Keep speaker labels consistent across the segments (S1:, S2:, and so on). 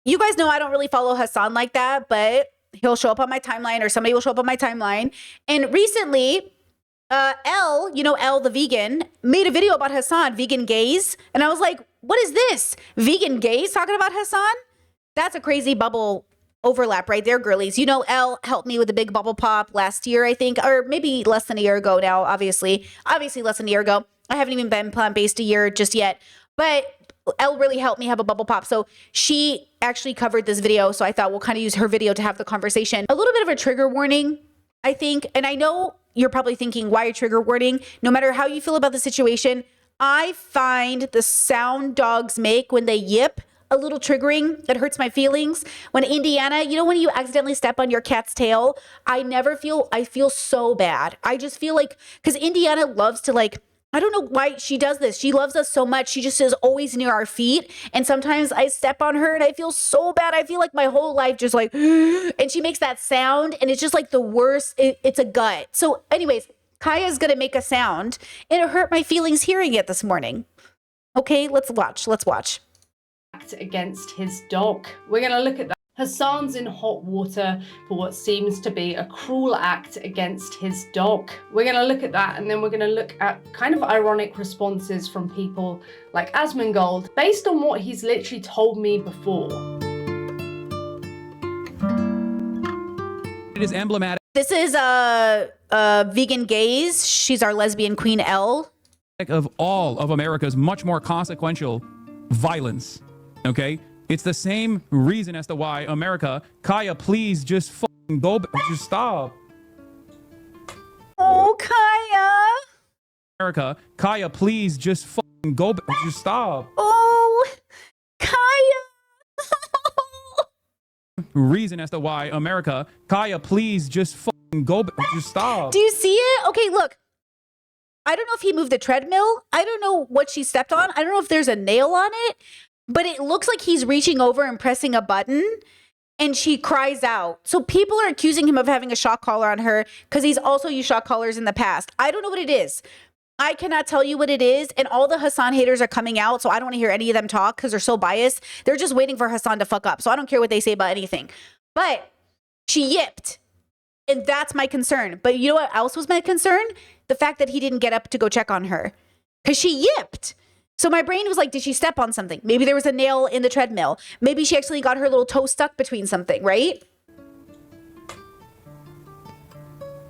S1: You guys know I don't really follow Hasan like that, but he'll show up on my timeline or somebody will show up on my timeline. And recently, Elle, you know, Elle the vegan, made a video about Hasan, vegan gays. And I was like, what is this? Vegan gays talking about Hasan? That's a crazy bubble overlap right there, girlies. You know, Elle helped me with the big bubble pop last year, I think, or maybe less than a year ago now, obviously less than a year ago. I haven't even been plant-based a year just yet, but Elle really helped me have a bubble pop. So she actually covered this video. So I thought we'll kind of use her video to have the conversation. A little bit of a trigger warning, I think. And I know you're probably thinking, why a trigger warning? No matter how you feel about the situation, I find the sound dogs make when they yip a little triggering. It hurts my feelings. When Indiana, you know, when you accidentally step on your cat's tail, I feel so bad. I just feel like, because Indiana loves to like, I don't know why she does this. She loves us so much. She just is always near our feet. And sometimes I step on her and I feel so bad. I feel like my whole life just like, and she makes that sound and it's just like the worst. It's a gut. So anyways, Kaya's going to make a sound and it hurt my feelings hearing it this morning. Okay, let's watch.
S2: Against his dog. We're going to look at that. Hasan's in hot water for what seems to be a cruel act against his dog. We're going to look at that, and then we're going to look at kind of ironic responses from people like Asmongold based on what he's literally told me before.
S3: It is emblematic.
S1: This is Vegan Gays. She's our lesbian queen, Elle.
S3: Of all of America's much more consequential violence, okay? It's the same reason as to why America, Kaya, please just fucking go, just stop.
S1: Oh, Kaya.
S3: America, Kaya, please just fucking go, just stop.
S1: Oh, Kaya.
S3: Reason as to why America, Kaya, please just fucking go, just stop.
S1: Do you see it? Okay, look. I don't know if he moved the treadmill. I don't know what she stepped on. I don't know if there's a nail on it. But it looks like he's reaching over and pressing a button and she cries out. So people are accusing him of having a shock collar on her because he's also used shock collars in the past. I don't know what it is. I cannot tell you what it is. And all the Hasan haters are coming out. So I don't want to hear any of them talk because they're so biased. They're just waiting for Hasan to fuck up. So I don't care what they say about anything. But she yipped. And that's my concern. But you know what else was my concern? The fact that he didn't get up to go check on her because she yipped. So my brain was like, did she step on something? Maybe there was a nail in the treadmill. Maybe she actually got her little toe stuck between something, right?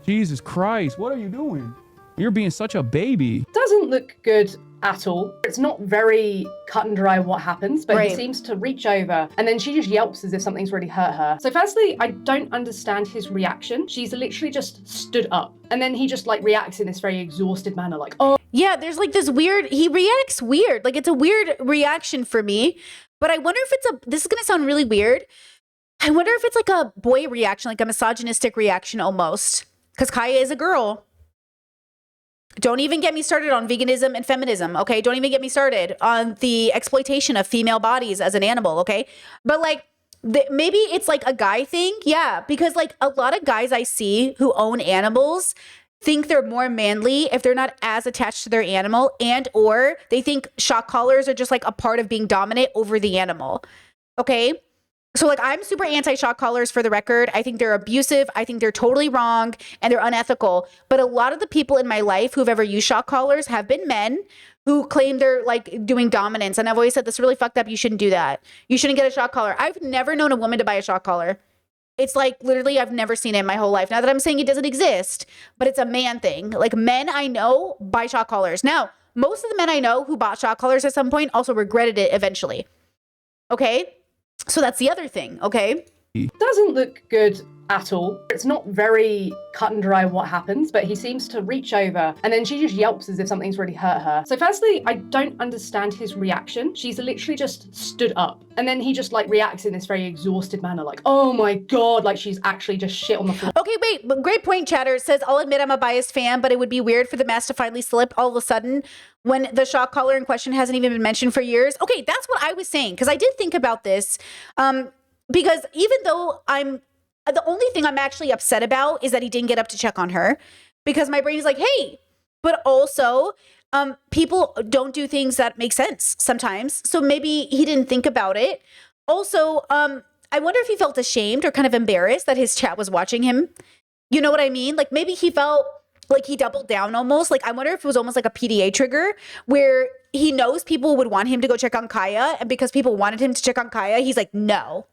S3: Jesus Christ, what are you doing? You're being such a baby.
S2: Doesn't look good at all. It's not very cut and dry what happens, but
S1: Right.
S2: He seems to reach over and then she just yelps as if something's really hurt her. So firstly, I don't understand his reaction. She's literally just stood up and then he just like reacts in this very exhausted manner like, oh.
S1: Yeah, there's like this weird, he reacts weird. Like it's a weird reaction for me, but I wonder if this is going to sound really weird. I wonder if it's like a boy reaction, like a misogynistic reaction almost. Because Kaya is a girl. Don't even get me started on veganism and feminism, okay? Don't even get me started on the exploitation of female bodies as an animal, okay? But like, maybe it's like a guy thing. Yeah, because like a lot of guys I see who own animals think they're more manly if they're not as attached to their animal, and or they think shock collars are just like a part of being dominant over the animal, okay? So like I'm super anti-shock collars for the record. I think they're abusive. I think they're totally wrong and they're unethical. But a lot of the people in my life who've ever used shock collars have been men who claim they're like doing dominance. And I've always said, this is really fucked up. You shouldn't do that. You shouldn't get a shock collar. I've never known a woman to buy a shock collar. It's like literally I've never seen it in my whole life. Not that I'm saying it doesn't exist, but it's a man thing. Like men I know buy shock collars. Now, most of the men I know who bought shock collars at some point also regretted it eventually. Okay? So that's the other thing, okay?
S2: Doesn't look good at all. It's not very cut and dry what happens, but he seems to reach over and then she just yelps as if something's really hurt her. So firstly, I don't understand his reaction. She's literally just stood up and then he just like reacts in this very exhausted manner like, oh my God, like she's actually just shit on the floor.
S1: Okay, wait, but great point, chatter. It says, I'll admit I'm a biased fan, but it would be weird for the mask to finally slip all of a sudden when the shock collar in question hasn't even been mentioned for years. Okay, that's what I was saying, because I did think about this, because even though the only thing I'm actually upset about is that he didn't get up to check on her, because my brain is like, hey, but also people don't do things that make sense sometimes. So maybe he didn't think about it. also, I wonder if he felt ashamed or kind of embarrassed that his chat was watching him. You know what I mean? Like maybe he felt like he doubled down almost. Like I wonder if it was almost like a PDA trigger where he knows people would want him to go check on Kaya. And because people wanted him to check on Kaya, he's like, no.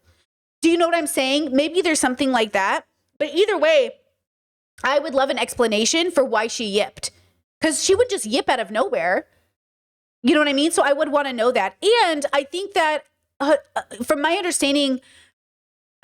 S1: Do you know what I'm saying? Maybe there's something like that. But either way, I would love an explanation for why she yipped. Because she would just yip out of nowhere. You know what I mean? So I would want to know that. And I think that from my understanding,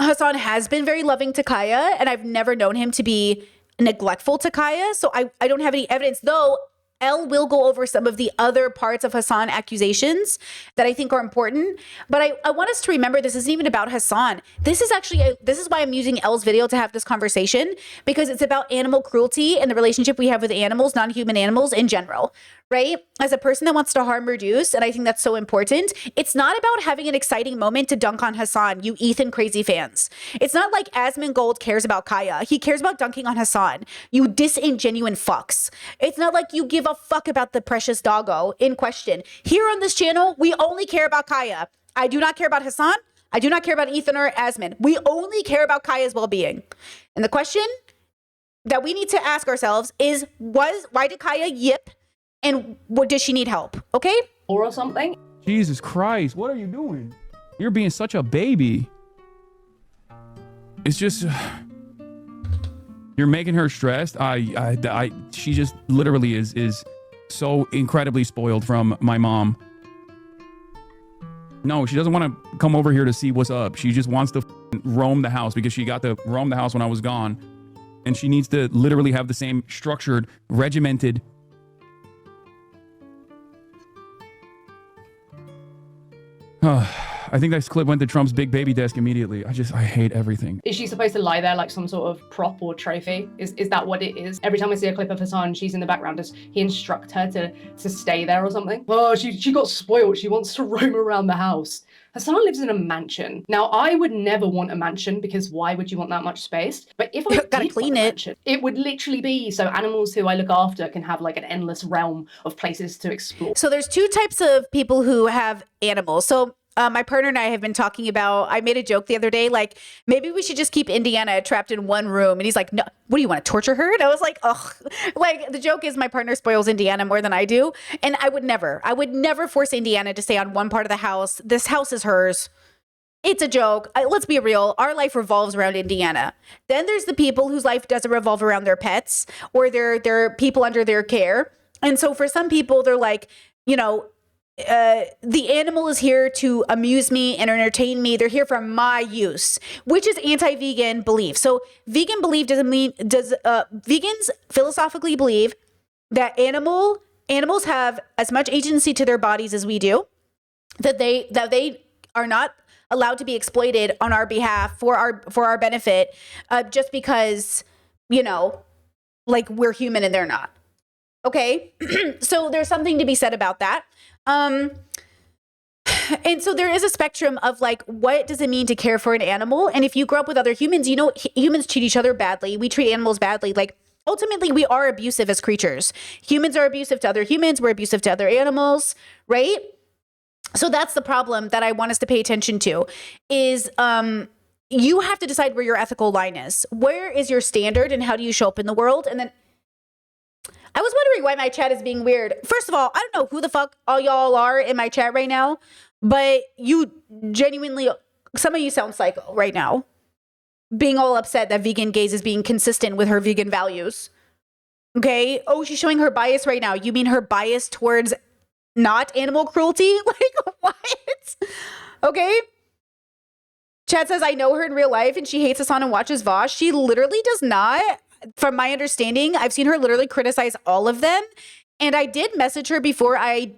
S1: Hasan has been very loving to Kaya, and I've never known him to be neglectful to Kaya. So I don't have any evidence, though. Elle will go over some of the other parts of Hasan accusations that I think are important. But I want us to remember this isn't even about Hasan. This is actually, this is why I'm using Elle's video to have this conversation, because it's about animal cruelty and the relationship we have with animals, non-human animals in general, right? As a person that wants to harm reduce, and I think that's so important, it's not about having an exciting moment to dunk on Hasan, you Ethan crazy fans. It's not like Asmongold cares about Kaya. He cares about dunking on Hasan, you disingenuine fucks. It's not like you give a fuck about the precious doggo in question. Here on this channel, we only care about Kaya. I do not care about Hasan. I do not care about Ethan or Asmon. We only care about Kaya's well-being. And the question that we need to ask ourselves is, why did Kaya yip? And what does she need help? Okay?
S2: Or something.
S3: Jesus Christ, what are you doing? You're being such a baby. It's just you're making her stressed. She just literally is so incredibly spoiled from my mom. No, she doesn't want to come over here to see what's up. She just wants to roam the house because she got to roam the house when I was gone. And she needs to literally have the same structured, regimented I think that clip went to Trump's big baby desk immediately. I hate everything.
S2: Is she supposed to lie there like some sort of prop or trophy? Is that what it is? Every time I see a clip of Hasan, she's in the background. Does he instruct her to stay there or something? Oh, she got spoiled. She wants to roam around the house. Hasan lives in a mansion. Now, I would never want a mansion because why would you want that much space? But if I
S1: gotta
S2: did
S1: clean
S2: want a
S1: it.
S2: mansion, it would literally be so animals who I look after can have like an endless realm of places to explore.
S1: So there's two types of people who have animals. So my partner and I have been talking about, I made a joke the other day, like, maybe we should just keep Indiana trapped in one room. And he's like, no, what do you want to torture her? And I was like, ugh. Like, the joke is my partner spoils Indiana more than I do. And I would never force Indiana to stay on one part of the house. This house is hers. It's a joke. Let's be real. Our life revolves around Indiana. Then there's the people whose life doesn't revolve around their pets or their people under their care. And so for some people, they're like, you know, the animal is here to amuse me and entertain me. They're here for my use, which is anti-vegan belief. So vegan belief vegans philosophically believe that animals have as much agency to their bodies as we do, that they are not allowed to be exploited on our behalf for our benefit, just because, you know, like we're human and they're not. Okay. So there's something to be said about that. And so there is a spectrum of like, what does it mean to care for an animal? And if you grow up with other humans, you know, humans treat each other badly. We treat animals badly. Like, ultimately, we are abusive as creatures. Humans are abusive to other humans. We're abusive to other animals, right? So that's the problem that I want us to pay attention to is, you have to decide where your ethical line is. Where is your standard and how do you show up in the world? And then I was wondering why my chat is being weird. First of all, I don't know who the fuck all y'all are in my chat right now, but you genuinely, some of you sound psycho right now, being all upset that vegan gaze is being consistent with her vegan values. Okay. Oh, she's showing her bias right now. You mean her bias towards not animal cruelty? Like, what? Okay. Chat says, I know her in real life and she hates Hasan and watches Vosh. She literally does not. From my understanding, I've seen her literally criticize all of them. And I did message her before I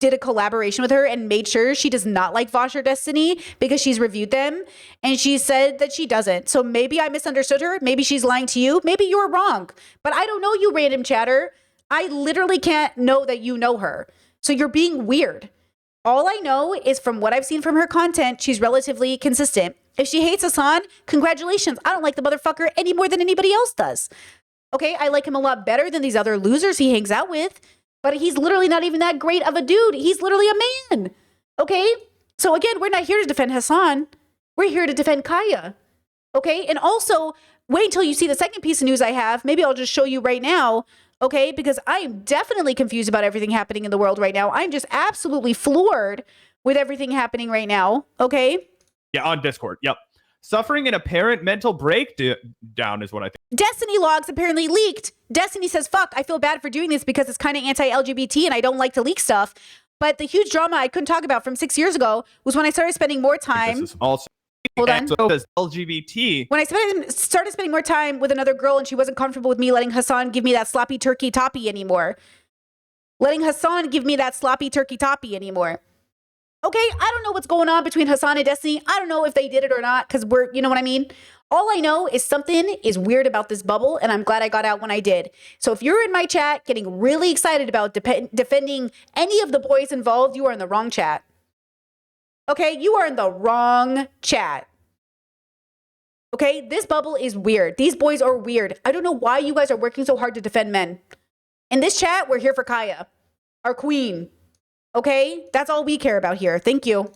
S1: did a collaboration with her and made sure she does not like Vosh or Destiny because she's reviewed them. And she said that she doesn't. So maybe I misunderstood her. Maybe she's lying to you. Maybe you're wrong. But I don't know you, random chatter. I literally can't know that you know her. So you're being weird. All I know is from what I've seen from her content, she's relatively consistent. If she hates Hasan, congratulations. I don't like the motherfucker any more than anybody else does. Okay, I like him a lot better than these other losers he hangs out with, but he's literally not even that great of a dude. He's literally a man. Okay? So again, we're not here to defend Hasan. We're here to defend Kaya. Okay? And also, wait until you see the second piece of news I have. Maybe I'll just show you right now. Okay? Because I'm definitely confused about everything happening in the world right now. I'm just absolutely floored with everything happening right now. Okay?
S4: Yeah, on Discord. Yep. Suffering an apparent mental breakdown is what I think.
S1: Destiny logs apparently leaked. Destiny says, fuck, I feel bad for doing this because it's kind of anti-LGBT and I don't like to leak stuff. But the huge drama I couldn't talk about from 6 years ago was when I started spending more time.
S4: This is also
S1: Hold on.
S4: So does LGBT.
S1: When I started spending more time with another girl and she wasn't comfortable with me letting Hasan give me that sloppy turkey toppy anymore. Letting Hasan give me that sloppy turkey toppy anymore. Okay, I don't know what's going on between Hasan and Destiny. I don't know if they did it or not because you know what I mean? All I know is something is weird about this bubble and I'm glad I got out when I did. So if you're in my chat getting really excited about defending any of the boys involved, you are in the wrong chat. Okay, you are in the wrong chat. Okay, this bubble is weird. These boys are weird. I don't know why you guys are working so hard to defend men. In this chat, we're here for Kaya, our queen. Okay, that's all we care about here. Thank you.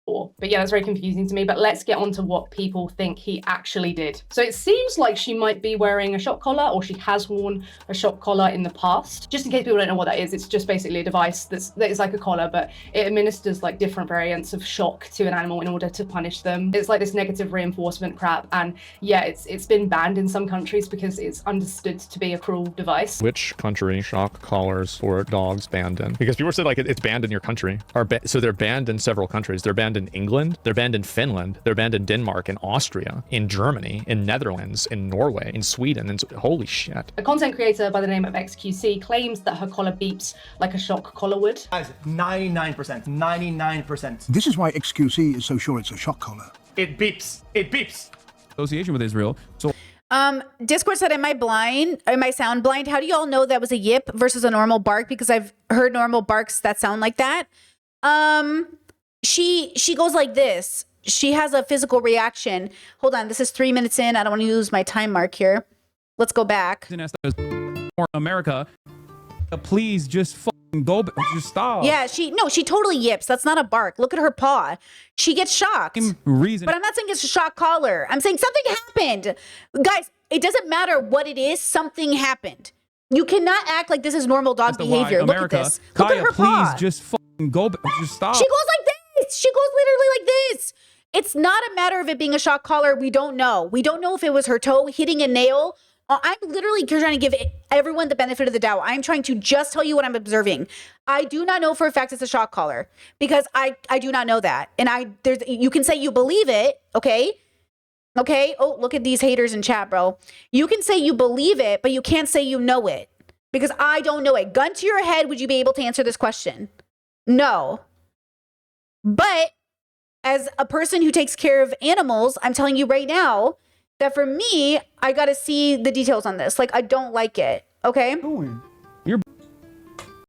S2: But yeah, that's very confusing to me. But let's get on to what people think he actually did. So it seems like she might be wearing a shock collar, or she has worn a shock collar in the past. Just in case people don't know what that is, it's just basically a device that is like a collar, but it administers like different variants of shock to an animal in order to punish them. It's like this negative reinforcement crap. And yeah, it's been banned in some countries because it's understood to be a cruel device.
S5: Which country shock collars for dogs banned in? Because people said like it's banned in your country. So they're banned in several countries. They're banned in England, they're banned in Finland, they're banned in Denmark, in Austria, in Germany, in Netherlands, in Norway, in Sweden, and holy shit.
S2: A content creator by the name of XQC claims that her collar beeps like a shock collar would.
S6: Guys, 99%, 99%.
S7: This is why XQC is so sure it's a shock collar.
S6: It beeps, it beeps.
S3: Association with Israel. So
S1: Discord said, am I blind? Am I sound blind? How do y'all know that was a yip versus a normal bark? Because I've heard normal barks that sound like that. She goes like this. She has a physical reaction. Hold on, this is 3 minutes in. I don't want to lose my time mark here. Let's go back.
S3: America, please just go, just stop.
S1: Yeah, she totally yips. That's not a bark. Look at her paw. She gets shocked.
S3: Reason.
S1: But I'm not saying it's a shock collar. I'm saying something happened. Guys, it doesn't matter what it is. Something happened. You cannot act like this is normal dog behavior. Look at this. Look at her paw.
S3: Please just go, just stop.
S1: She goes like this. She goes literally like this. It's not a matter of it being a shock collar. We don't know. We don't know if it was her toe hitting a nail. I'm literally trying to give everyone the benefit of the doubt. I'm trying to just tell you what I'm observing. I do not know for a fact it's a shock collar because I do not know that. And you can say you believe it, okay? Okay? Oh, look at these haters in chat, bro. You can say you believe it, but you can't say you know it because I don't know it. Gun to your head, would you be able to answer this question? No. But as a person who takes care of animals, I'm telling you right now that for me, I got to see the details on this. Like, I don't like it. Okay?
S3: You're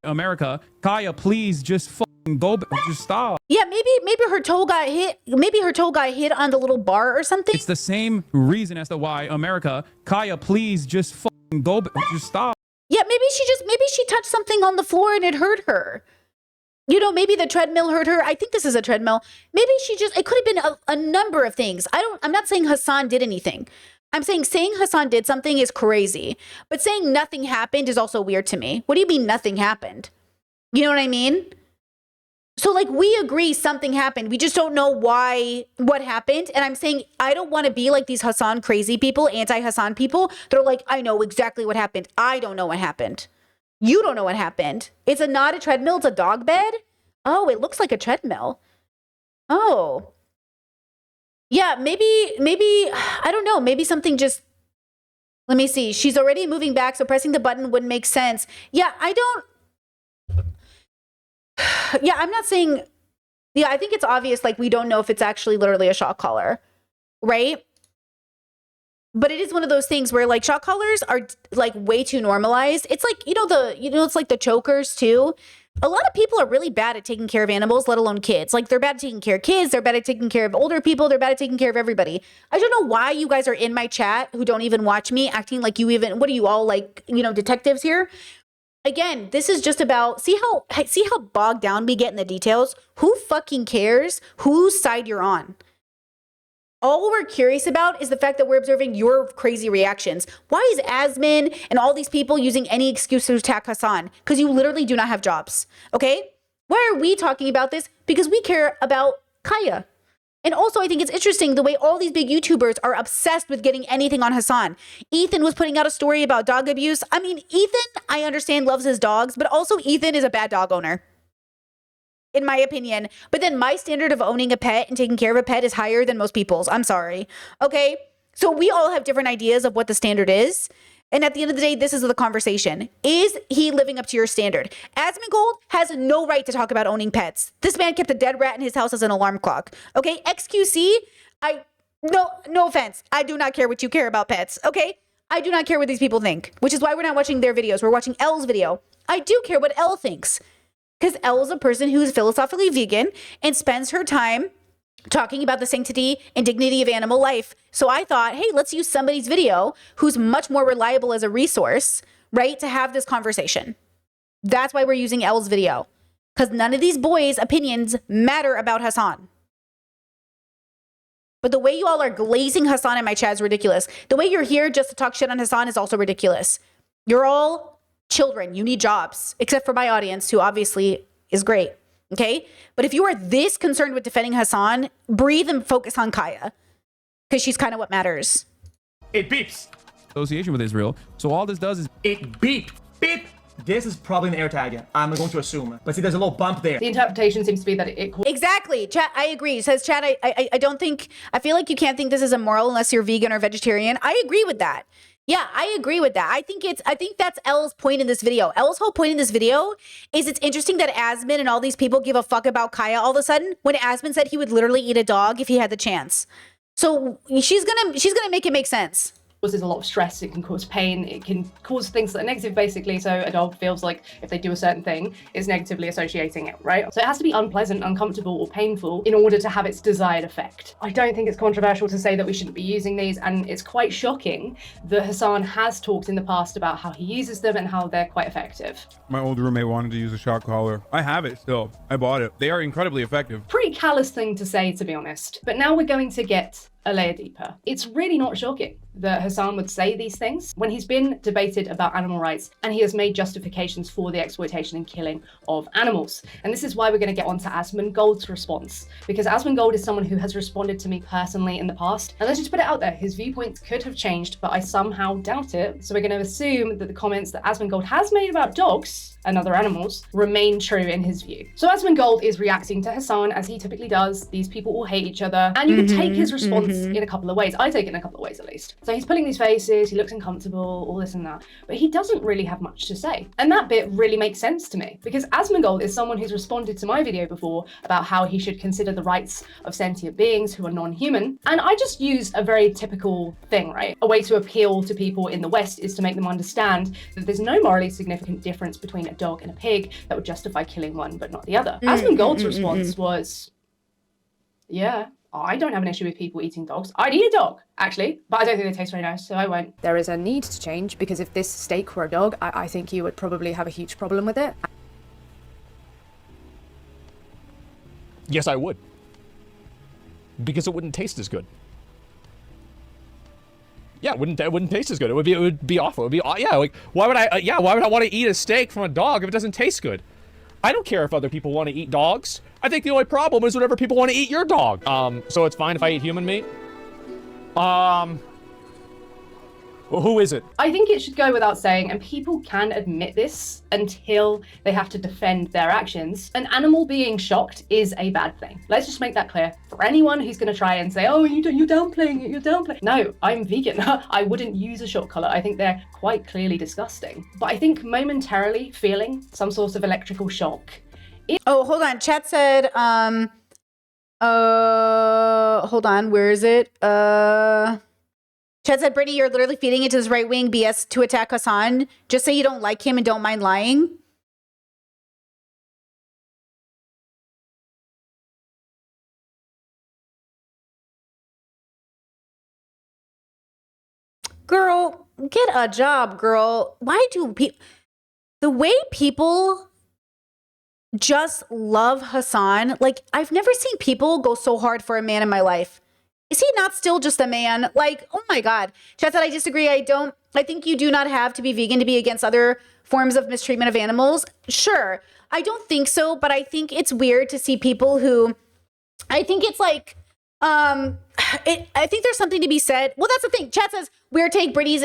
S3: America. Kaya, please just go, just stop.
S1: Yeah, maybe her toe got hit. Maybe her toe got hit on the little bar or something.
S3: It's the same reason as to why America. Kaya, please just go, just stop.
S1: Yeah, maybe she touched something on the floor and it hurt her. You know, maybe the treadmill hurt her. I think this is a treadmill. Maybe it could have been a number of things. I'm not saying Hasan did anything. I'm saying Hasan did something is crazy. But saying nothing happened is also weird to me. What do you mean nothing happened? You know what I mean? So like we agree something happened. We just don't know what happened. And I'm saying I don't want to be like these Hasan crazy people, anti-Hasan people. They're like, I know exactly what happened. I don't know what happened. You don't know what happened. It's not a treadmill. It's a dog bed. Oh, it looks like a treadmill. Oh. Yeah, maybe, I don't know. Maybe something just, let me see. She's already moving back, so pressing the button wouldn't make sense. Yeah, I'm not saying, I think it's obvious. Like, we don't know if it's actually literally a shock collar, right? But it is one of those things where like shock collars are like way too normalized. It's like, it's like the chokers too. A lot of people are really bad at taking care of animals, let alone kids. Like they're bad at taking care of kids. They're bad at taking care of older people. They're bad at taking care of everybody. I don't know why you guys are in my chat who don't even watch me acting like what are you all like, detectives here? Again, this is just about, see how bogged down we get in the details? Who fucking cares whose side you're on? All we're curious about is the fact that we're observing your crazy reactions. Why is Asmon and all these people using any excuse to attack Hasan? Because you literally do not have jobs, okay? Why are we talking about this? Because we care about Kaya. And also, I think it's interesting the way all these big YouTubers are obsessed with getting anything on Hasan. Ethan was putting out a story about dog abuse. I mean, Ethan, I understand, loves his dogs, but also Ethan is a bad dog owner, in my opinion. But then my standard of owning a pet and taking care of a pet is higher than most people's. I'm sorry. Okay? So we all have different ideas of what the standard is. And at the end of the day, this is the conversation. Is he living up to your standard? Asmongold has no right to talk about owning pets. This man kept a dead rat in his house as an alarm clock. Okay? XQC, no offense. I do not care what you care about pets. Okay? I do not care what these people think, which is why we're not watching their videos. We're watching Elle's video. I do care what Elle thinks. Because Elle is a person who is philosophically vegan and spends her time talking about the sanctity and dignity of animal life. So I thought, hey, let's use somebody's video who's much more reliable as a resource, right, to have this conversation. That's why we're using Elle's video. Because none of these boys' opinions matter about Hasan. But the way you all are glazing Hasan in my chat is ridiculous. The way you're here just to talk shit on Hasan is also ridiculous. You're all children. You need jobs. Except for my audience, who obviously is great. Okay? But if you are this concerned with defending Hasan, breathe and focus on Kaya. Because she's kind of what matters.
S6: It beeps.
S3: Association with Israel. So all this does is
S6: It beep. Beep. This is probably an air tag. I'm going to assume. But see, there's a little bump there.
S2: The interpretation seems to be that it
S1: Exactly. Chat, I agree. Says Chat, I don't think, I feel like you can't think this is immoral unless you're vegan or vegetarian. I agree with that. Yeah, I agree with that. I think that's Elle's point in this video. Elle's whole point in this video is it's interesting that Asmon and all these people give a fuck about Kaya all of a sudden when Asmon said he would literally eat a dog if he had the chance. So she's gonna make it make sense.
S2: causes a lot of stress, it can cause pain, it can cause things that are negative basically, so a dog feels like if they do a certain thing, it's negatively associating it, right? So it has to be unpleasant, uncomfortable, or painful in order to have its desired effect. I don't think it's controversial to say that we shouldn't be using these, and it's quite shocking that Hasan has talked in the past about how he uses them and how they're quite effective.
S8: My old roommate wanted to use a shock collar. I have it still. I bought it. They are incredibly effective.
S2: Pretty callous thing to say, to be honest. But now we're going to get a layer deeper. It's really not shocking that Hasan would say these things when he's been debated about animal rights and he has made justifications for the exploitation and killing of animals. And this is why we're going to get on to Asmongold's response, because Asmongold is someone who has responded to me personally in the past. And let's just put it out there, his viewpoints could have changed, but I somehow doubt it. So we're going to assume that the comments that Asmongold has made about dogs and other animals remain true in his view. So Asmongold is reacting to Hasan as he typically does. These people all hate each other, and you can take his response in a couple of ways. I take it in a couple of ways at least. So he's pulling these faces, he looks uncomfortable, all this and that, but he doesn't really have much to say. And that bit really makes sense to me, because Asmongold is someone who's responded to my video before about how he should consider the rights of sentient beings who are non-human. And I just used a very typical thing, right? A way to appeal to people in the West is to make them understand that there's no morally significant difference between a dog and a pig that would justify killing one but not the other. Asmongold's response was, yeah, I don't have an issue with people eating dogs. I'd eat a dog, actually, but I don't think they taste very nice, so I won't.
S9: There is a need to change, because if this steak were a dog, I think you would probably have a huge problem with it.
S5: Yes, I would. Because it wouldn't taste as good. Yeah, it wouldn't taste as good. It would be awful. It would be, yeah, like, why would I want to eat a steak from a dog if it doesn't taste good? I don't care if other people want to eat dogs. I think the only problem is whenever people want to eat your dog. So it's fine if I eat human meat? Well, who is it?
S2: I think it should go without saying, and people can admit this until they have to defend their actions. An animal being shocked is a bad thing. Let's just make that clear. For anyone who's going to try and say, oh, you're downplaying it, you're downplaying it. No, I'm vegan. I wouldn't use a shock collar. I think they're quite clearly disgusting. But I think momentarily feeling some sort of electrical shock.
S1: Oh, hold on. Chat said, hold on. Where is it? Chat said, Brittany, you're literally feeding into this right-wing BS to attack Hasan. Just say you don't like him and don't mind lying. Girl, get a job, girl. Why do people... the way people just love Hasan, like I've never seen people go so hard for a man in my life. Is he not still just a man? Like, oh my God. Chat said, I disagree. I think you do not have to be vegan to be against other forms of mistreatment of animals. Sure. I don't think so, but I think it's weird to see people who, I think it's like, I think there's something to be said. Well, that's the thing. Chat says, we're take Brittany's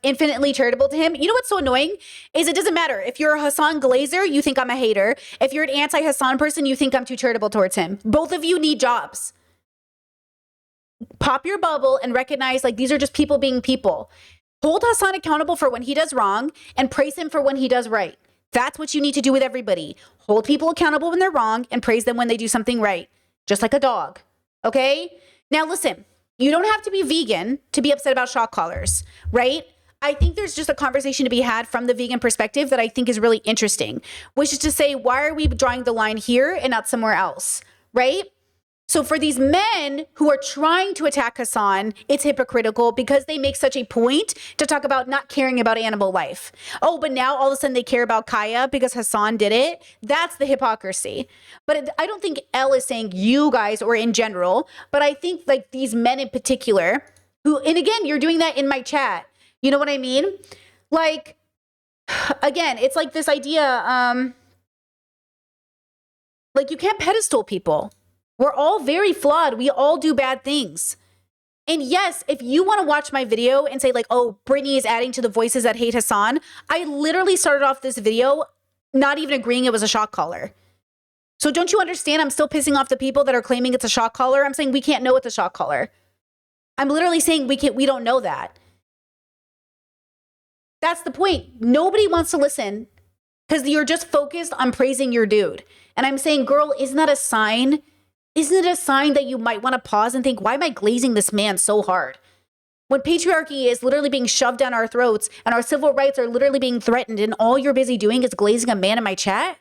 S1: infinitely charitable to him. You know what's so annoying is it doesn't matter. If you're a Hasan Glazer, you think I'm a hater. If you're an anti-Hasan person, you think I'm too charitable towards him. Both of you need jobs. Pop your bubble and recognize like these are just people being people. Hold Hasan accountable for when he does wrong and praise him for when he does right. That's what you need to do with everybody. Hold people accountable when they're wrong and praise them when they do something right. Just like a dog. Okay? Now listen, you don't have to be vegan to be upset about shock collars, right? I think there's just a conversation to be had from the vegan perspective that I think is really interesting, which is to say, why are we drawing the line here and not somewhere else, right? So for these men who are trying to attack Hasan, it's hypocritical because they make such a point to talk about not caring about animal life. Oh, but now all of a sudden they care about Kaya because Hasan did it. That's the hypocrisy. But I don't think Elle is saying you guys or in general, but I think like these men in particular who, and again, you're doing that in my chat. You know what I mean? Like, again, it's like this idea, like you can't pedestal people. We're all very flawed. We all do bad things. And yes, if you want to watch my video and say like, oh, Brittany is adding to the voices that hate Hasan, I literally started off this video not even agreeing it was a shock collar. So don't you understand? I'm still pissing off the people that are claiming it's a shock collar. I'm saying we can't know it's a shock collar. I'm literally saying we don't know that. That's the point. Nobody wants to listen because you're just focused on praising your dude. And I'm saying, girl, isn't that a sign? Isn't it a sign that you might want to pause and think, why am I glazing this man so hard? When patriarchy is literally being shoved down our throats and our civil rights are literally being threatened and all you're busy doing is glazing a man in my chat?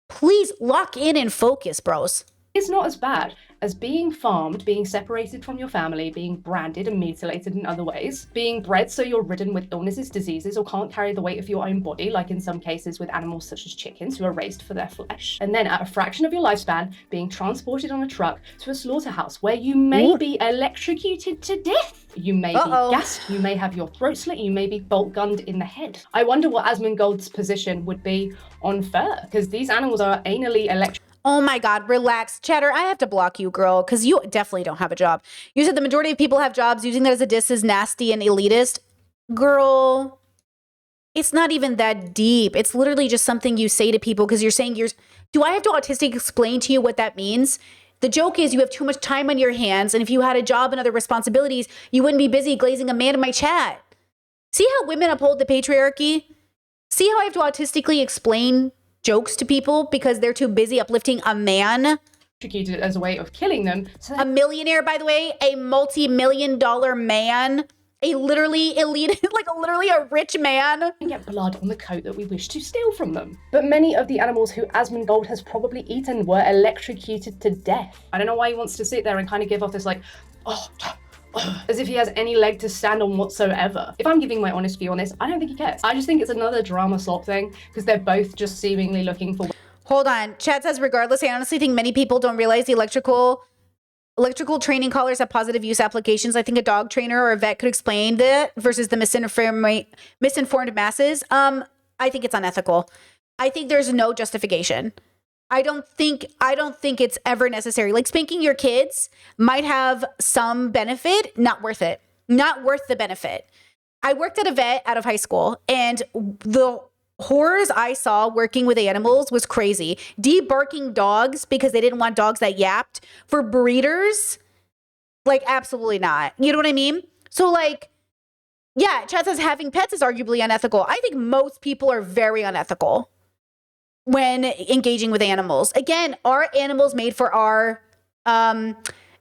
S1: Please lock in and focus, bros.
S2: It's not as bad as being farmed, being separated from your family, being branded and mutilated in other ways, being bred so you're ridden with illnesses, diseases, or can't carry the weight of your own body, like in some cases with animals such as chickens who are raised for their flesh. And then at a fraction of your lifespan, being transported on a truck to a slaughterhouse where you may be electrocuted to death. You may be gassed, you may have your throat slit, you may be bolt gunned in the head. I wonder what Asmongold's position would be on fur, because these animals are anally electrocuted.
S1: Oh my God, relax. Chatter, I have to block you, girl, because you definitely don't have a job. You said the majority of people have jobs. Using that as a diss is nasty and elitist. Girl, it's not even that deep. It's literally just something you say to people because you're saying do I have to autistic explain to you what that means? The joke is you have too much time on your hands, and if you had a job and other responsibilities, you wouldn't be busy glazing a man in my chat. See how women uphold the patriarchy? See how I have to autistically explain jokes to people because they're too busy uplifting a man?
S2: Executed as a way of killing them. So
S1: a millionaire, by the way, a multi-million-dollar man, a literally elite, like literally a rich man.
S2: We get blood on the coat that we wish to steal from them. But many of the animals who Asmongold has probably eaten were electrocuted to death. I don't know why he wants to sit there and kind of give off this like, as if he has any leg to stand on whatsoever. If I'm giving my honest view on this, I don't think he cares. I just think it's another drama slop thing because they're both just seemingly looking for.
S1: Hold on. Chat says, regardless, I honestly think many people don't realize the electrical training collars have positive use applications. I think a dog trainer or a vet could explain that versus the misinformed masses. I think it's unethical. I think there's no justification. I don't think it's ever necessary. Like spanking your kids might have some benefit, not worth it. Not worth the benefit. I worked at a vet out of high school, and the horrors I saw working with animals was crazy. Debarking dogs because they didn't want dogs that yapped for breeders, like absolutely not. You know what I mean? So like, yeah, Chad says having pets is arguably unethical. I think most people are very unethical when engaging with animals. Again, are animals made for our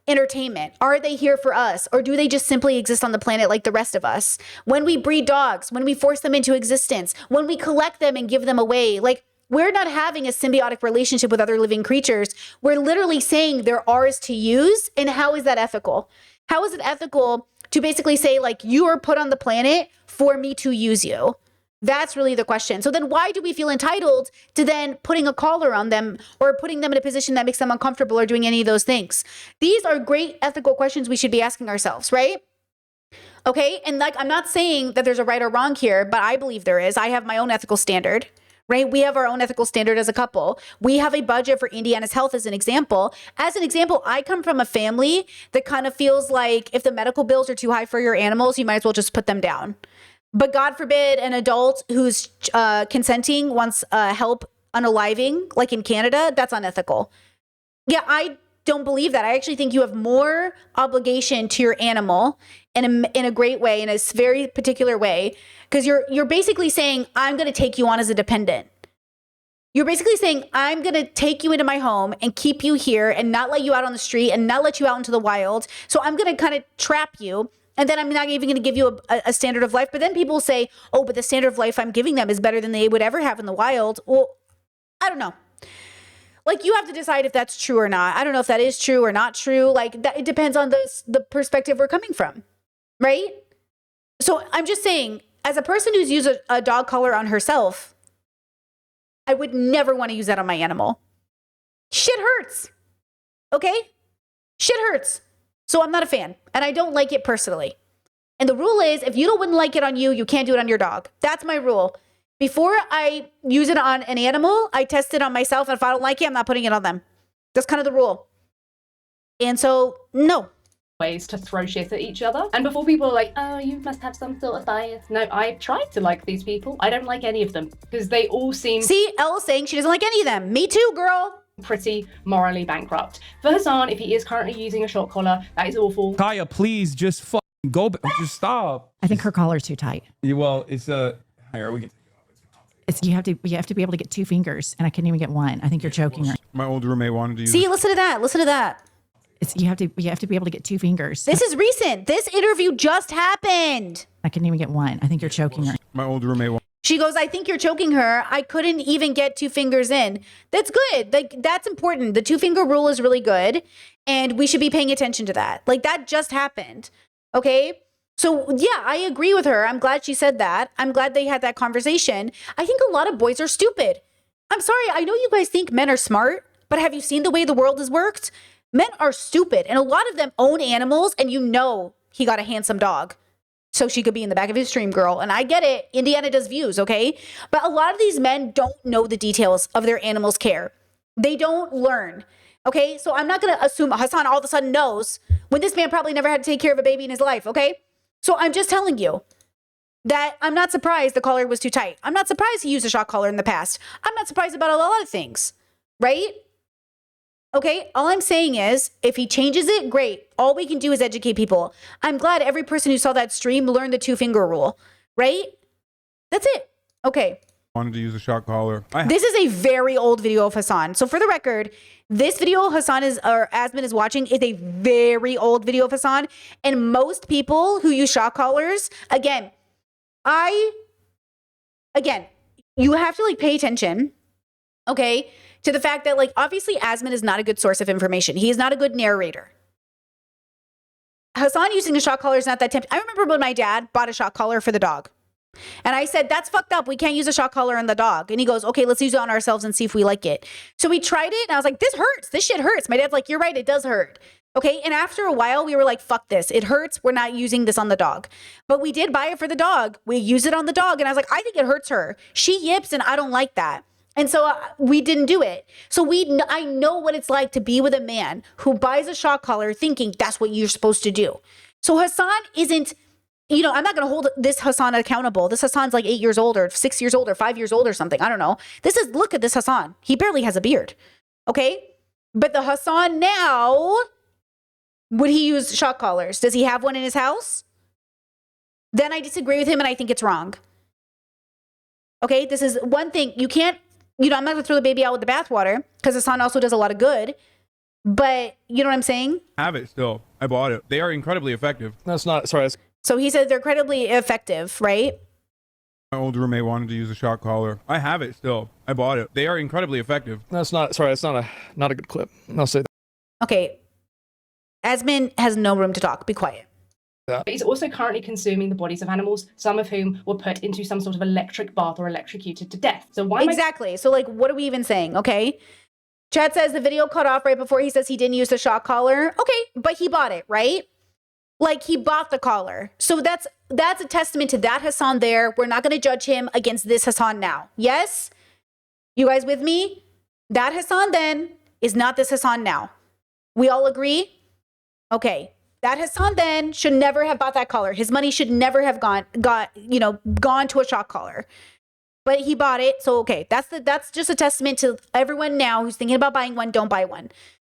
S1: entertainment? Are they here for us? Or do they just simply exist on the planet like the rest of us? When we breed dogs, when we force them into existence, when we collect them and give them away, like we're not having a symbiotic relationship with other living creatures. We're literally saying they're ours to use. And how is that ethical? How is it ethical to basically say like you are put on the planet for me to use you? That's really the question. So then why do we feel entitled to then putting a collar on them or putting them in a position that makes them uncomfortable or doing any of those things? These are great ethical questions we should be asking ourselves, right? Okay. And like, I'm not saying that there's a right or wrong here, but I believe there is. I have my own ethical standard, right? We have our own ethical standard as a couple. We have a budget for Indiana's health as an example. As an example, I come from a family that kind of feels like if the medical bills are too high for your animals, you might as well just put them down. But God forbid an adult who's consenting wants help unaliving, like in Canada, that's unethical. Yeah, I don't believe that. I actually think you have more obligation to your animal in a great way, in a very particular way, because you're basically saying, I'm going to take you on as a dependent. You're basically saying, I'm going to take you into my home and keep you here and not let you out on the street and not let you out into the wild. So I'm going to kind of trap you. And then I'm not even going to give you a standard of life. But then people say, oh, but the standard of life I'm giving them is better than they would ever have in the wild. Well, I don't know. Like, you have to decide if that's true or not. I don't know if that is true or not true. Like, that, it depends on the perspective we're coming from, right? So I'm just saying, as a person who's used a dog collar on herself, I would never want to use that on my animal. Shit hurts. Okay? Shit hurts. So I'm not a fan, and I don't like it personally. And the rule is, if you wouldn't like it on you, you can't do it on your dog. That's my rule. Before I use it on an animal, I test it on myself. And if I don't like it, I'm not putting it on them. That's kind of the rule. And so, no.
S2: Ways to throw shit at each other. And before people are like, oh, you must have some sort of bias. No, I've tried to like these people. I don't like any of them because they all seem...
S1: See, Elle's saying she doesn't like any of them. Me too, girl.
S2: Pretty morally bankrupt. For Hasan, if he is currently using a shock collar, that is awful.
S3: Kaya, please just go. Just stop.
S10: I think her collar's too tight.
S3: Well, it's higher. We can.
S10: It's you have to be able to get 2 fingers, and I couldn't even get 1. I think you're choking her.
S8: My old roommate wanted to use.
S1: See, listen to that. Listen to that.
S10: It's you have to be able to get 2 fingers.
S1: This is recent. This interview just happened.
S10: I couldn't even get 1. I think you're choking her.
S8: My old roommate.
S1: She goes, I think you're choking her. I couldn't even get 2 fingers in. That's good. Like, that's important. The 2-finger rule is really good. And we should be paying attention to that. Like, that just happened. Okay. So yeah, I agree with her. I'm glad she said that. I'm glad they had that conversation. I think a lot of boys are stupid. I'm sorry. I know you guys think men are smart, but have you seen the way the world has worked? Men are stupid. And a lot of them own animals. And you know, he got a handsome dog, so she could be in the back of his dream, girl. And I get it. Indiana does views, okay? But a lot of these men don't know the details of their animals' care. They don't learn, okay? So I'm not going to assume Hasan all of a sudden knows when this man probably never had to take care of a baby in his life, okay? So I'm just telling you that I'm not surprised the collar was too tight. I'm not surprised he used a shock collar in the past. I'm not surprised about a lot of things, right? Okay, all I'm saying is, if he changes it, great. All we can do is educate people. I'm glad every person who saw that stream learned the 2-finger rule, right? That's it. Okay.
S8: Wanted to use a shock collar.
S1: This is a very old video of Hasan. So for the record, this video Asmon is watching is a very old video of Hasan. And most people who use shock collars, again, you have to like pay attention, okay, to the fact that, like, obviously Asmon is not a good source of information. He is not a good narrator. Hasan using a shock collar is not that tempting. I remember when my dad bought a shock collar for the dog. And I said, that's fucked up. We can't use a shock collar on the dog. And he goes, okay, let's use it on ourselves and see if we like it. So we tried it and I was like, this hurts. This shit hurts. My dad's like, you're right. It does hurt. Okay. And after a while, we were like, fuck this. It hurts. We're not using this on the dog. But we did buy it for the dog. We use it on the dog. And I was like, I think it hurts her. She yips and I don't like that. And so we didn't do it. So I know what it's like to be with a man who buys a shock collar thinking that's what you're supposed to do. So Hasan isn't, I'm not going to hold this Hasan accountable. This Hasan's like 8 years old or 6 years old or 5 years old or something. I don't know. Look at this Hasan. He barely has a beard. Okay. But the Hasan now, would he use shock collars? Does he have one in his house? Then I disagree with him and I think it's wrong. Okay. This is one thing you can't, I'm not going to throw the baby out with the bathwater because Hasan also does a lot of good. But you know what I'm saying?
S8: I have it still. I bought it. They are incredibly effective.
S5: That's not, sorry.
S1: So he said they're incredibly effective, right?
S8: My old roommate wanted to use a shock collar. I have it still. I bought it. They are incredibly effective.
S5: That's not, sorry. That's not a good clip. I'll say that.
S1: Okay. Asmon has no room to talk. Be quiet.
S5: that.
S2: He's also currently consuming the bodies of animals, some of whom were put into some sort of electric bath or electrocuted to death. So why
S1: Exactly. So like, what are we even saying? Okay. Chad says the video cut off right before he says he didn't use the shock collar. Okay, but he bought it, right? Like he bought the collar. So that's a testament to that Hasan there. We're not going to judge him against this Hasan now. Yes? You guys with me? That Hasan then is not this Hasan now. We all agree? Okay. That Hasan then should never have bought that collar. His money should never have gone to a shock collar. But he bought it. So okay, that's just a testament to everyone now who's thinking about buying one, don't buy one.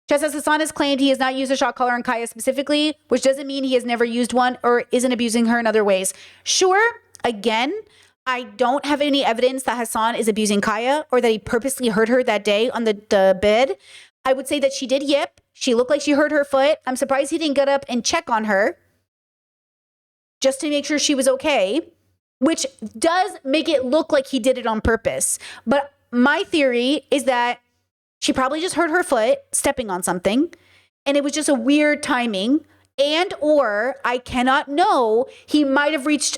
S1: Just as Hasan has claimed he has not used a shock collar on Kaya specifically, which doesn't mean he has never used one or isn't abusing her in other ways. Sure, again, I don't have any evidence that Hasan is abusing Kaya or that he purposely hurt her that day on the bed. I would say that she did yip. She looked like she hurt her foot. I'm surprised he didn't get up and check on her just to make sure she was okay, which does make it look like he did it on purpose. But my theory is that she probably just hurt her foot stepping on something, and it was just a weird timing, and or I cannot know, he might have reached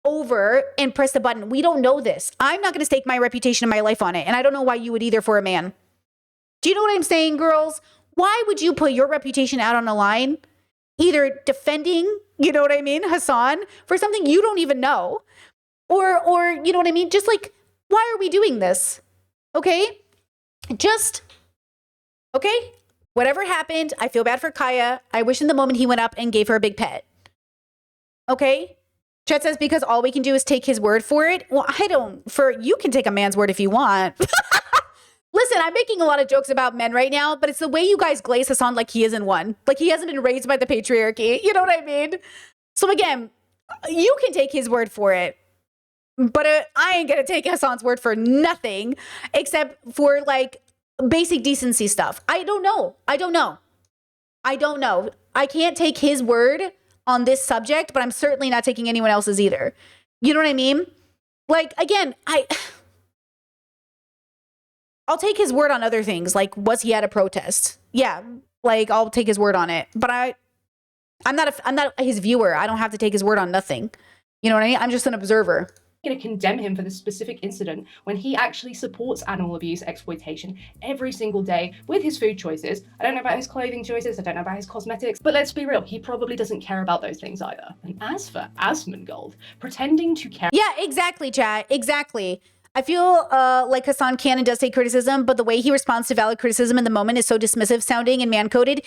S1: over and pressed the button. We don't know this. I'm not going to stake my reputation and my life on it, and I don't know why you would either for a man. Do you know what I'm saying, girls? Why would you put your reputation out on the line, either defending, you know what I mean, Hasan, for something you don't even know, or you know what I mean? Just like, why are we doing this? Okay? Just, okay, whatever happened, I feel bad for Kaya. I wish in the moment he went up and gave her a big pet. Okay? Chet says because all we can do is take his word for it. Well, you can take a man's word if you want. Listen, I'm making a lot of jokes about men right now, but it's the way you guys glaze Hasan like he isn't one. Like he hasn't been raised by the patriarchy. You know what I mean? So again, you can take his word for it. But I ain't going to take Hasan's word for nothing except for like basic decency stuff. I don't know. I can't take his word on this subject, but I'm certainly not taking anyone else's either. You know what I mean? Like, again, I'll take his word on other things. Like, was he at a protest? Yeah, like I'll take his word on it. But I'm not his viewer. I don't have to take his word on nothing. You know what I mean? I'm just an observer.
S2: Going to condemn him for this specific incident when he actually supports animal abuse, exploitation every single day with his food choices. I don't know about his clothing choices, I don't know about his cosmetics, but let's be real, he probably doesn't care about those things either. And as for Asmongold, pretending to care—
S1: Yeah, exactly, chat, exactly. I feel like Hasan can and does take criticism, but the way he responds to valid criticism in the moment is so dismissive sounding and man-coded.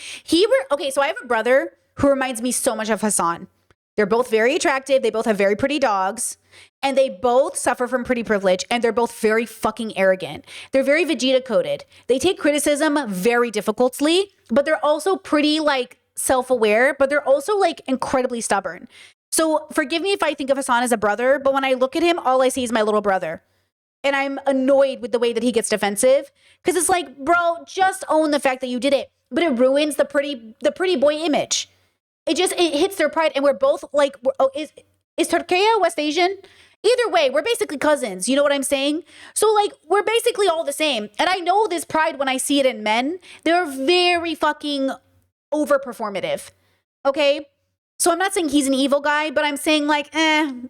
S1: Okay, so I have a brother who reminds me so much of Hasan. They're both very attractive. They both have very pretty dogs. And they both suffer from pretty privilege. And they're both very fucking arrogant. They're very Vegeta coded. They take criticism very difficultly, but they're also pretty like self-aware, but they're also like incredibly stubborn. So forgive me if I think of Hasan as a brother, but when I look at him, all I see is my little brother. And I'm annoyed with the way that he gets defensive. Because it's like, bro, just own the fact that you did it. But it ruins the pretty boy image. It hits their pride, and we're both like, is Turkey West Asian? Either way, we're basically cousins. You know what I'm saying? So like, we're basically all the same. And I know this pride when I see it in men. They're very fucking overperformative. Okay? So I'm not saying he's an evil guy, but I'm saying like, I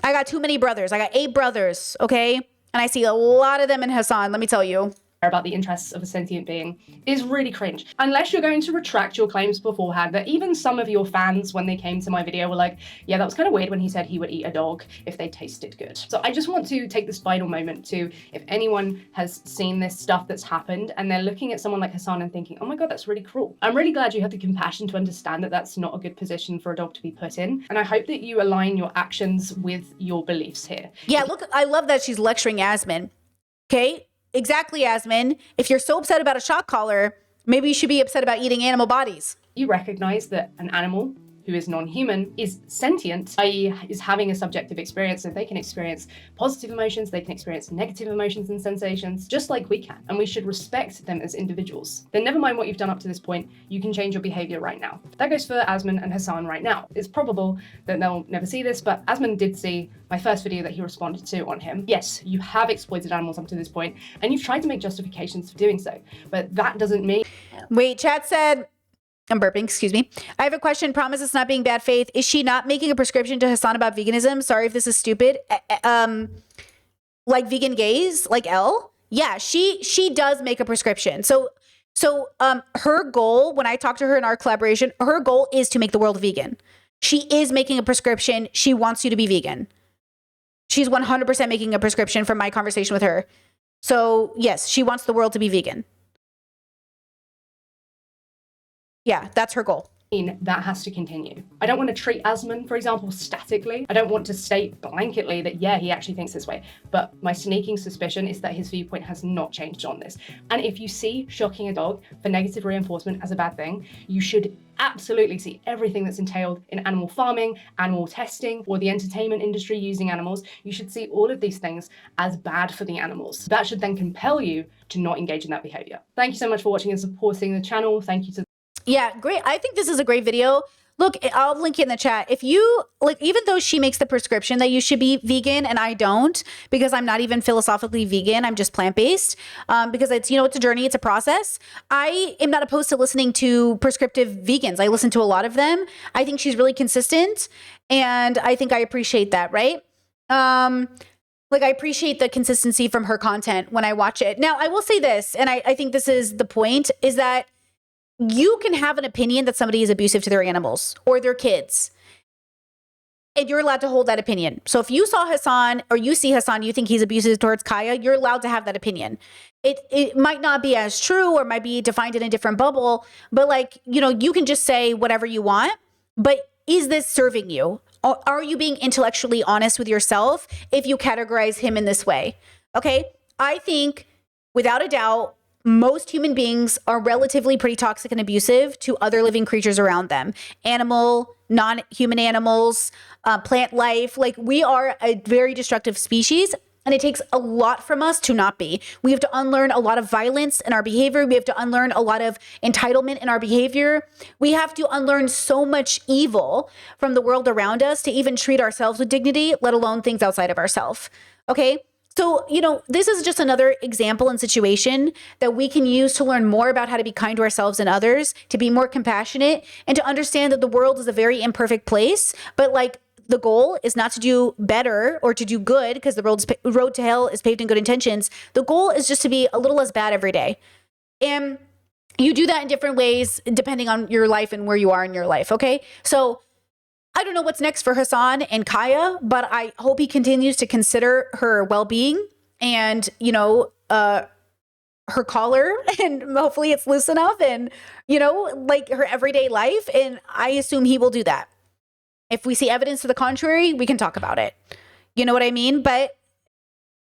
S1: got too many brothers. I got 8 brothers, okay? And I see a lot of them in Hasan, let me tell you.
S2: About the interests of a sentient being is really cringe. Unless you're going to retract your claims beforehand, that even some of your fans, when they came to my video, were like, yeah, that was kind of weird when he said he would eat a dog if they tasted good. So I just want to take this final moment to, if anyone has seen this stuff that's happened and they're looking at someone like Hasan and thinking, oh my God, that's really cruel. I'm really glad you have the compassion to understand that that's not a good position for a dog to be put in. And I hope that you align your actions with your beliefs here.
S1: Yeah, look, I love that she's lecturing Asmon. Okay? Exactly, Asmon. If you're so upset about a shock collar, maybe you should be upset about eating animal bodies.
S2: You recognize that an animal who is non-human is sentient, i.e. is having a subjective experience, so they can experience positive emotions, they can experience negative emotions and sensations, just like we can, and we should respect them as individuals. Then never mind what you've done up to this point, you can change your behavior right now. That goes for Asmon and Hasan right now. It's probable that they'll never see this, but Asmon did see my first video that he responded to on him. Yes, you have exploited animals up to this point, and you've tried to make justifications for doing so, but that doesn't mean—
S1: Wait, chat said, I'm burping, excuse me. I have a question. Promise it's not being bad faith. Is she not making a prescription to Hasan about veganism? Sorry if this is stupid. Like vegan gays, like Elle? Yeah, she does make a prescription. So her goal, when I talk to her in our collaboration, her goal is to make the world vegan. She is making a prescription. She wants you to be vegan. She's 100% making a prescription from my conversation with her. So yes, she wants the world to be vegan. Yeah, that's her goal.
S2: That has to continue. I don't want to treat Asmon, for example, statically. I don't want to state blanketly that, yeah, he actually thinks this way. But my sneaking suspicion is that his viewpoint has not changed on this. And if you see shocking a dog for negative reinforcement as a bad thing, you should absolutely see everything that's entailed in animal farming, animal testing, or the entertainment industry using animals. You should see all of these things as bad for the animals. That should then compel you to not engage in that behavior. Thank you so much for watching and supporting the channel. Thank you to
S1: Yeah, great. I think this is a great video. Look, I'll link it in the chat. If you, like, even though she makes the prescription that you should be vegan and I don't, because I'm not even philosophically vegan, I'm just plant-based, because it's, you know, it's a journey, it's a process. I am not opposed to listening to prescriptive vegans. I listen to a lot of them. I think she's really consistent and I think I appreciate that, right? Like, I appreciate the consistency from her content when I watch it. Now, I will say this, and I think this is the point, is that you can have an opinion that somebody is abusive to their animals or their kids, and you're allowed to hold that opinion. So if you saw Hasan or you see Hasan, you think he's abusive towards Kaya, you're allowed to have that opinion. It might not be as true or might be defined in a different bubble, but like, you know, you can just say whatever you want, but is this serving you? Are you being intellectually honest with yourself if you categorize him in this way? Okay, I think without a doubt, most human beings are relatively pretty toxic and abusive to other living creatures around them. Animal, non-human animals, plant life. Like, we are a very destructive species, and it takes a lot from us to not be. We have to unlearn a lot of violence in our behavior. We have to unlearn a lot of entitlement in our behavior. We have to unlearn so much evil from the world around us to even treat ourselves with dignity, let alone things outside of ourselves. Okay? So, you know, this is just another example and situation that we can use to learn more about how to be kind to ourselves and others, to be more compassionate, and to understand that the world is a very imperfect place. But like, the goal is not to do better or to do good, because the road to hell is paved in good intentions. The goal is just to be a little less bad every day. And you do that in different ways, depending on your life and where you are in your life. Okay. So I don't know what's next for Hasan and Kaya, but I hope he continues to consider her well-being and, you know, her collar, and hopefully it's loose enough, and, you know, like her everyday life. And I assume he will do that. If we see evidence to the contrary, we can talk about it. You know what I mean? But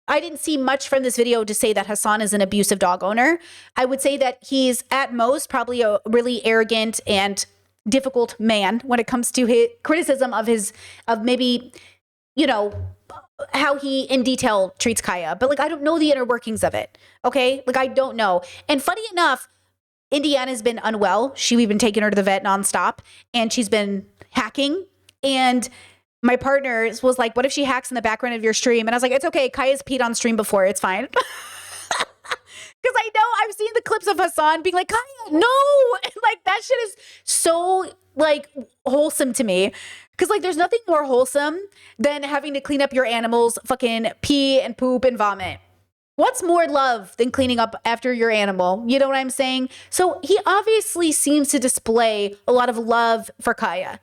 S1: I didn't see much from this video to say that Hasan is an abusive dog owner. I would say that he's at most probably a really arrogant and difficult man when it comes to his criticism of maybe, you know, how he in detail treats Kaya. But like, I don't know the inner workings of it. Okay. Like, I don't know. And funny enough, Indiana's been unwell. We've been taking her to the vet nonstop, and she's been hacking. And my partner was like, what if she hacks in the background of your stream? And I was like, it's okay. Kaya's peed on stream before. It's fine. Because I know I've seen the clips of Hasan being like, Kaya, no. Like, that shit is so like wholesome to me. Because like, there's nothing more wholesome than having to clean up your animal's fucking pee and poop and vomit. What's more love than cleaning up after your animal? You know what I'm saying? So he obviously seems to display a lot of love for Kaya.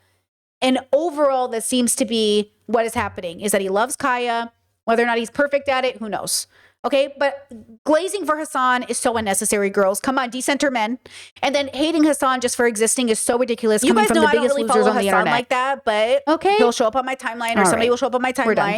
S1: And overall, that seems to be what is happening, is that he loves Kaya. Whether or not he's perfect at it, who knows? Okay, but glazing for Hasan is so unnecessary, girls. Come on, decenter men. And then hating Hasan just for existing is so ridiculous. You guys know I don't really follow Hasan like that, but okay, he'll show up on my timeline, or somebody will show up on my timeline.